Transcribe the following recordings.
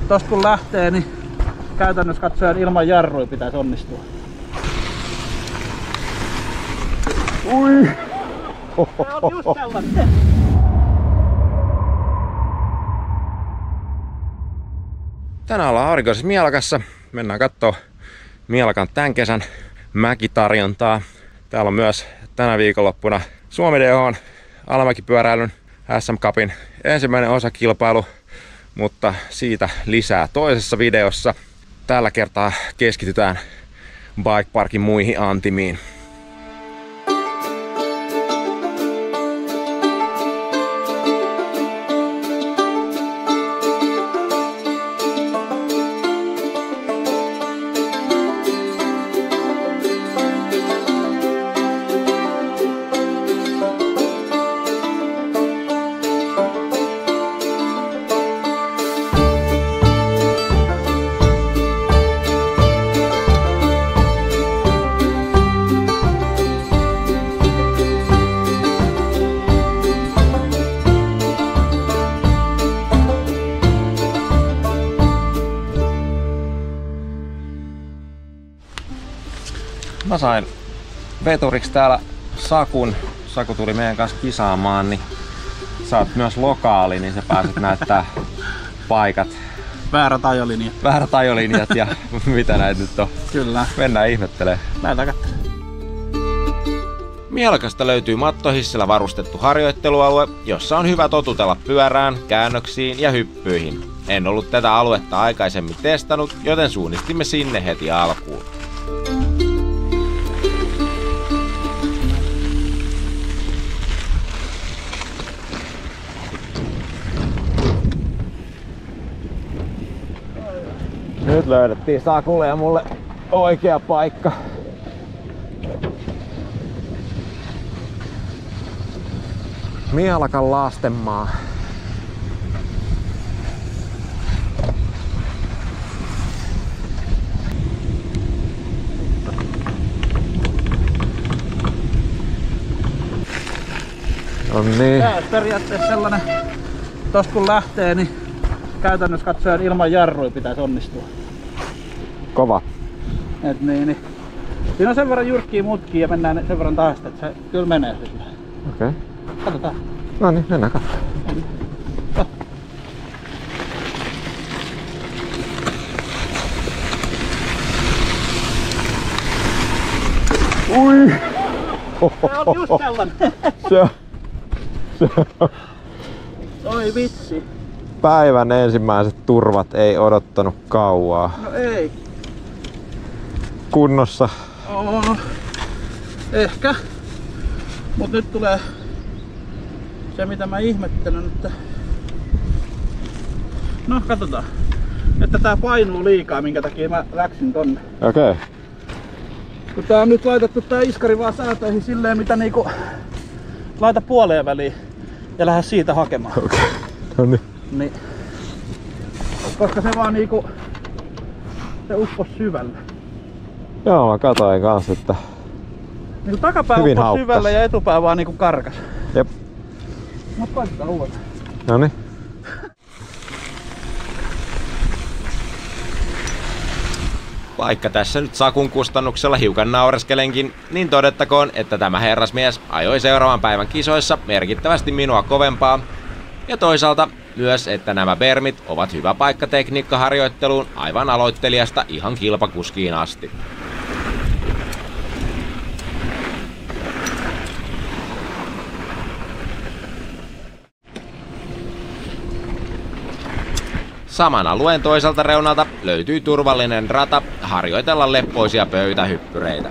Tosta kun lähtee, niin käytännössä katsoen ilman jarruja pitäisi onnistua. Ui! Se on just sellainen. Tänään ollaan aurinkoisessa Mielakassa. Mennään kattoo Mielakan tämän kesän mäkitarjontaa. Täällä on myös tänä viikonloppuna Suomi DH:n alamäkipyöräilyn SM Cupin ensimmäinen osakilpailu, mutta siitä lisää toisessa videossa. Tällä kertaa keskitytään Bike Parkin muihin antimiin. Mä sain veturiksi täällä Sakun. Saku tuli meidän kanssa kisaamaan, niin sä oot myös lokaali, niin sä pääset näyttää paikat. Väärät ajolinjat. Väärät ajolinjat ja mitä näitä nyt on. Kyllä. Mennään ihmettelee. Lähdetään katsomaan. Mielakasta löytyy mattohissillä varustettu harjoittelualue, jossa on hyvä totutella pyörään, käännöksiin ja hyppyihin. En ollut tätä aluetta aikaisemmin testannut, joten suunnistimme sinne heti alkuun. Nyt löydettiin Sakulle ja mulle oikea paikka. Mielakan lastenmaa. No niin. Tää on periaatteessa sellainen, tosta kun lähtee, niin käytännössä katsoen ilman jarruja pitäisi onnistua. Kova. Et niin. Siinä on sen verran jyrkkiä mutkia ja mennään sen verran taas, että se kyllä menee sillä. Okei. Okay. Katsotaan. No niin, mennään katsomaan. Ui! Se on just sellainen. Se on. Oi vitsi. Päivän ensimmäiset turvat ei odottanut kauaa. No ei. Kunnossa. Oh. Ehkä. Mut nyt tulee se mitä mä ihmettelen, että... No katsotaan. Että tää painuu liikaa, minkä takia mä läksin tonne. Okei. Okay. Kun tää on nyt laitettu tää iskari vaan säätöihin silleen mitä niinku... Laita puoleen väliin ja lähde siitä hakemaan. Okei. Okay. No niin. Niin. Koska se vaan niinku... Se uppos syvälle. Joo, mä katsoin kanssa, että... Niinku takapää uppos syvälle ja etupää vaan niinku karkas. Jep. Mut koitetaan uudestaan. Noniin. Vaikka tässä nyt Sakun kustannuksella hiukan naureskelenkin, niin todettakoon, että tämä herrasmies ajoi seuraavan päivän kisoissa merkittävästi minua kovempaa. Ja toisaalta myös, että nämä bermit ovat hyvä paikka tekniikkaharjoitteluun aivan aloittelijasta ihan kilpakuskiin asti. Saman alueen toiselta reunalta löytyy turvallinen rata harjoitella leppoisia pöytähyppyreitä.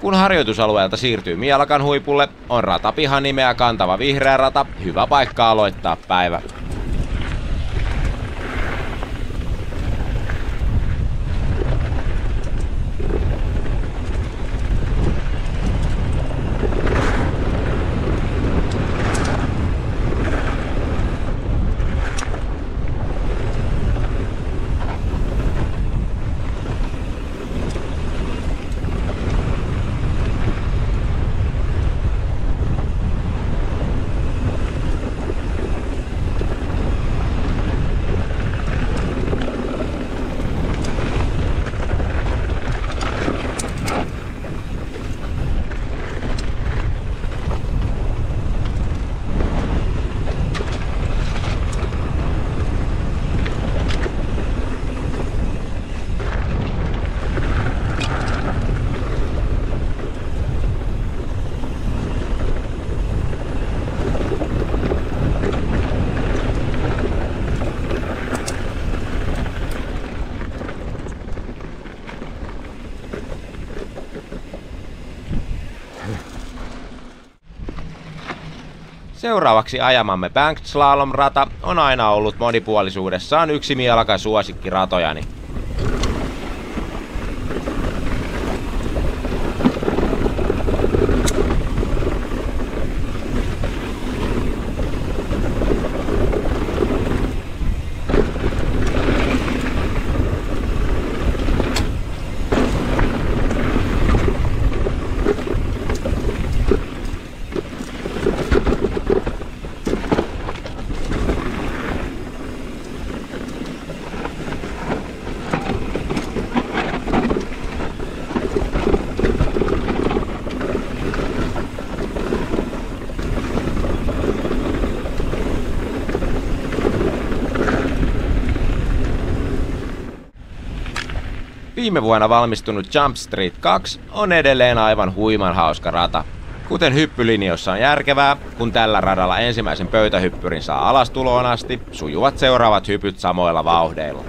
Kun harjoitusalueelta siirtyy Mielakan huipulle, on ratapihan nimeä kantava vihreä rata hyvä paikka aloittaa päivä. Seuraavaksi ajamamme Banked Slalom-rata on aina ollut monipuolisuudessaan yksi mielakan suosikkiratojani. Viime vuonna valmistunut Jump Street 2 on edelleen aivan huiman hauska rata. Kuten hyppylinjoissa on järkevää, kun tällä radalla ensimmäisen pöytähyppyrin saa alastuloon asti, sujuvat seuraavat hypyt samoilla vauhdeilla.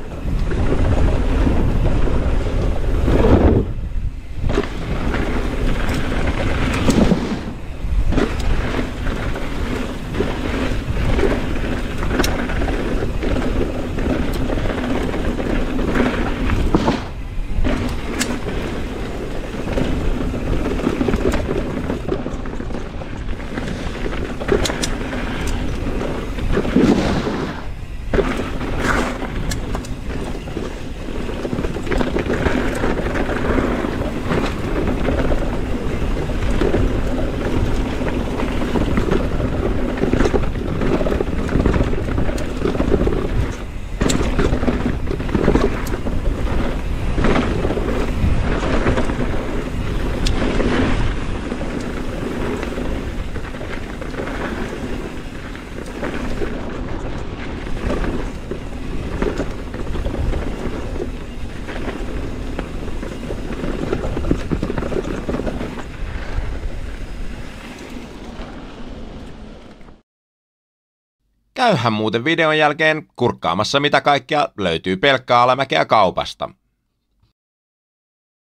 Käyhän muuten videon jälkeen kurkkaamassa mitä kaikkea löytyy pelkkää alamäkeä kaupasta.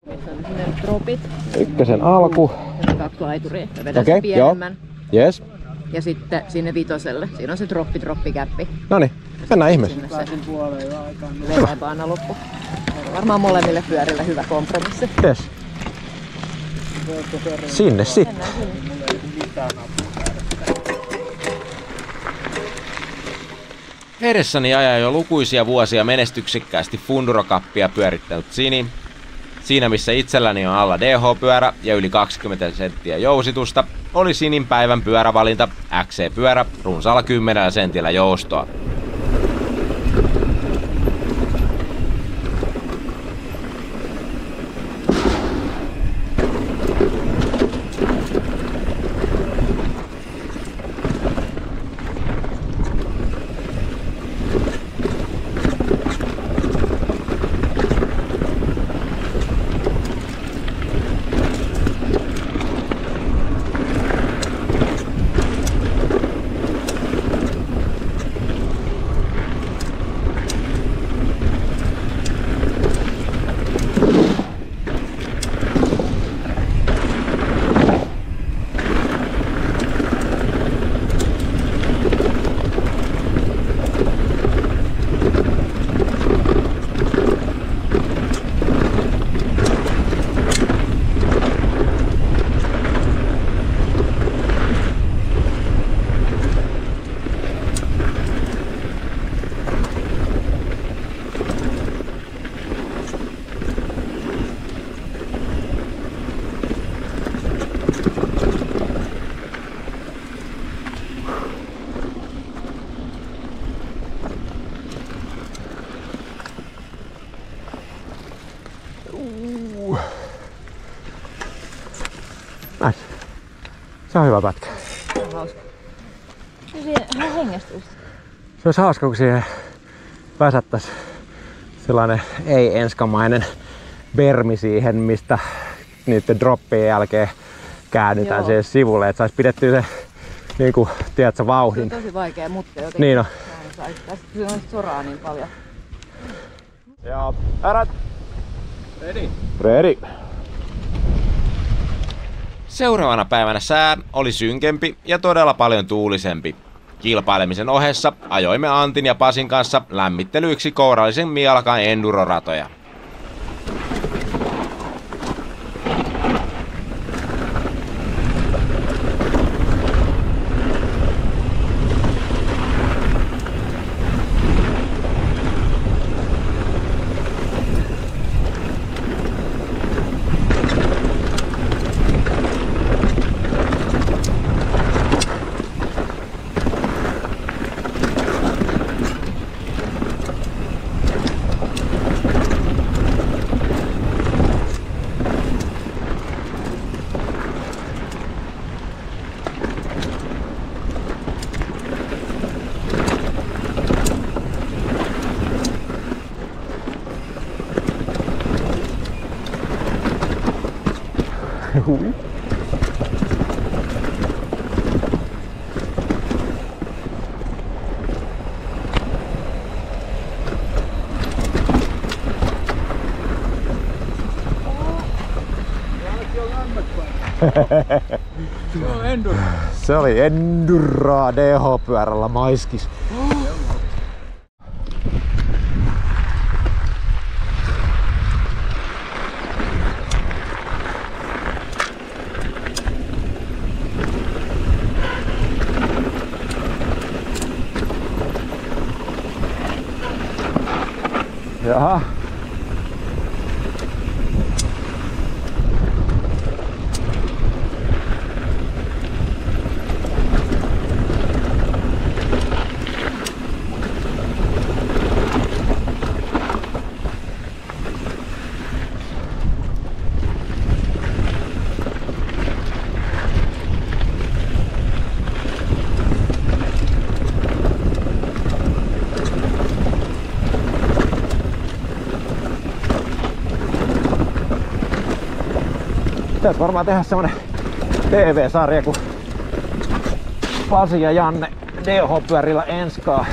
Missä on sinne dropit. Ykkösen alku. 2 laituria. Ja vedän sen pienemmän. Yes. Ja sitten sinne 5. Siinä on se droppi-käppi. Noniin, mennään ihmeessä. Vedään aina loppu. Varmaan molemmille pyörille hyvä kompromissi. Yes. Sinne sitten. Edessäni ajaa jo lukuisia vuosia menestyksekkäästi Funduro-kappia pyörittänyt Sini. Siinä missä itselläni on alla DH-pyörä ja yli 20 senttiä jousitusta, oli Sinin päivän pyörävalinta XC-pyörä runsaalla 10 sentillä joustoa. Nice. Se on hyvä pätkä. Se on hauska. Siihen hengästyisi. Se olisi hauska, kun siihen väsättäisi sellainen ei-enskamainen bermi siihen, mistä niiden droppien jälkeen käännytään siihen sivulle, että saisi pidettyä se niinku, tiedätkö, vauhdin. Se on tosi vaikea mutka jotenkin. Niin on. Se on soraa niin paljon. Ja ärät. Ready. Ready. Seuraavana päivänä sää oli synkempi ja todella paljon tuulisempi. Kilpailemisen ohessa ajoimme Antin ja Pasin kanssa lämmittelyiksi kourallisen Mialakan enduroratoja. Se oli enduraa DH-pyörällä maiskis. Jaha. Pitäis varmaan tehdä semmonen TV-sarja, kun Pasi ja Janne DH-pyörillä enskaa.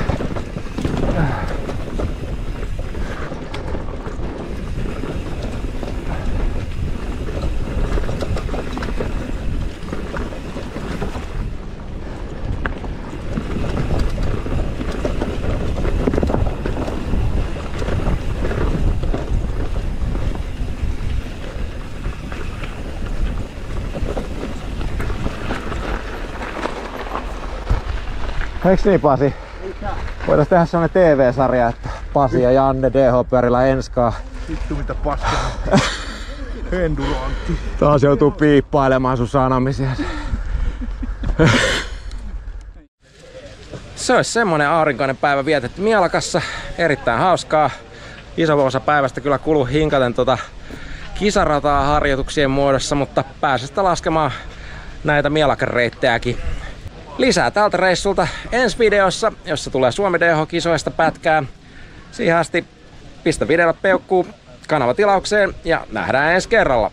Eiks niin, Pasi? Voitais tehdä semmonen TV-sarja, että Pasi ja Janne DH-pyörillä enskaa. Vittu mitä paskaa. Enduroantti. Taas joutuu piippailemaan sun sanomisia. Se olisi semmonen aurinkoinen päivä vietetty Mialakassa. Erittäin hauskaa. Iso osa päivästä kyllä kului hinkaten kisarataa harjoituksien muodossa, mutta pääsin sitä laskemaan näitä Mialakan reittejäkin. Lisää tältä reissulta ensi videossa, jossa tulee Suomi DH-kisoista pätkää. Siihen asti pistä videolle peukkuu kanavatilaukseen ja nähdään ensi kerralla.